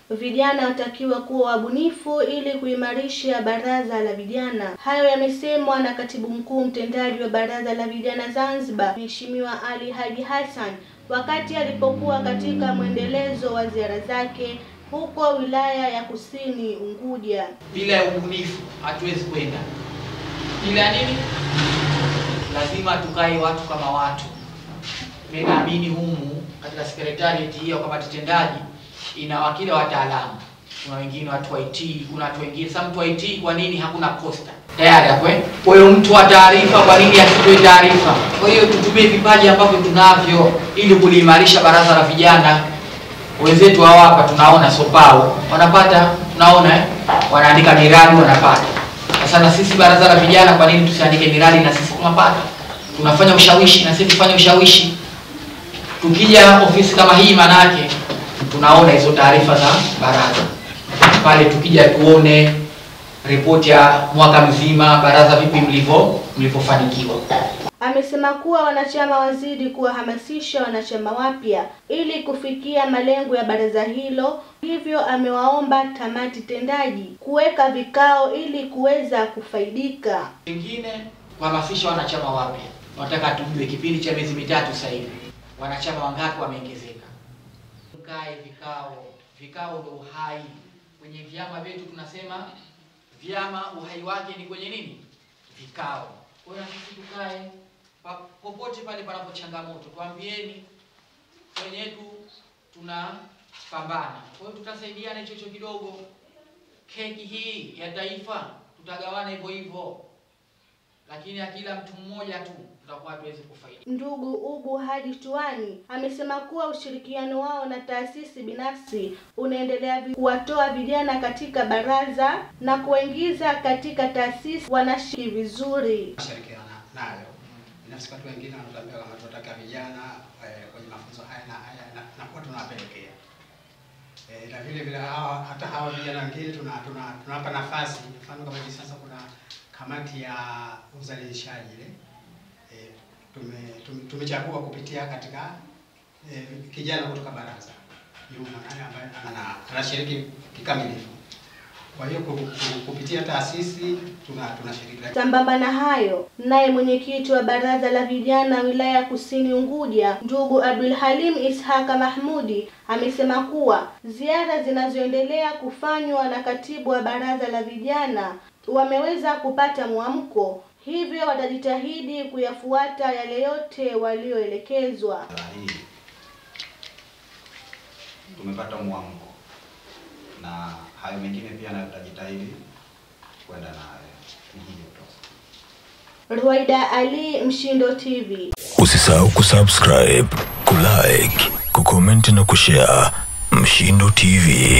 Vijana watakiwa kuwa wabunifu ili kuimarisha baraza la vijana. Hayo yamesemwa na katibu mkuu mtendaji wa baraza la vijana Zanzibar, Mheshimiwa Ali Haji Hassan, wakati alipokuwa katika mwendelezo wa ziara zake huko wilaya ya Kusini Unguja. Bila ubunifu hatuwezi kwenda. Bila nini? Lazima tukae watu kama watu. Mimi naamini humu katika secretariat hiyo kama tendaji ina wakili wataalamu. Kuna wengine watu wa IT, kuna watu wengine. Sasa mtu wa IT kwa nini hakuna posta? Tayari hapo eh? Kwa hiyo mtu wa taarifa kwa nini asitoe taarifa? Kwa hiyo tutumie vipaji ambavyo tunavyo ili kuliimarisha baraza la vijana. Wenzetu hapa tunaona sopao wanapata, tunaona wanaandika miradi wanapata. Sasa na sisi baraza la vijana kwa nini tusiandike miradi na sisi tunapata? Tunafanya ushawishi na sisi tufanye ushawishi. Tukija ofisi kama hii manake tunaona hizo taarifa za baraza. Pale tukija tuone ripoti ya mwaka mzima baraza vipi mlivyofanikiwa. Amesema kuwa wanachama wazidi kuwahamasisha wanachama wapya ili kufikia malengo ya baraza hilo. Hivyo amewaomba kamati tendaji kuweka vikao ili kuweza kufaidika. Wengine kuhamasisha wanachama wapya. Tunataka tujue kipindi cha miezi mitatu sasa hivi wanachama wangapi wameongezeka. Tukae vikao ndio uhai. Kwenye vyama vyetu tunasema vyama uhai wake ni kwenye nini? Vikao. Kwa hiyo sisi tukae popote pale panapo changamoto tuambieni wenyetu tunapambana. Kwa hiyo tutasaidiana hicho kidogo. Keki hii ya taifa tutagawana hivyo hivyo. Lakini kila mtu mmoja tu tutakuwa tuweze kufaidi. Ndugu Ubu Haji Tuani amesema kuwa ushirikiano wao na taasisi binafsi unaendelea kuwatoa vijana katika baraza na kuingiza katika taasisi wanashiriki vizuri. Shirikiana nayo. Binafsi watu wengine wanatuambia kama tunataka vijana kwenye mafunzo haya na kwa tunawapelekea. Na vile vile hata hawa vijana wengine tunawapa nafasi. Mfano kama hivi sasa kuna kamati ya uzalishaji ile tumechagua kupitia katika kijana kutoka baraza yule ambaye anashiriki kikamilifu. Kwa hiyo kupitia taasisi tunashiriki. Sambamba na hayo, naye mwenyekiti wa baraza la vijana wilaya ya Kusini Unguja, ndugu Abdul Halim Ishaka Mahmudi, amesema kuwa ziara zinazoendelea kufanywa na katibu wa baraza la vijana wameweza kupata mwamko, hivyo watajitahidi kuyafuata yale yote walioelekezwa. Tumepata mwamko na hayo mengine pia na tutajitahidi kwenda nayo. Ruwaida Ali, Mshindo TV. Usisahau kusubscribe, kulike, kucomment na kushare. Mshindo TV.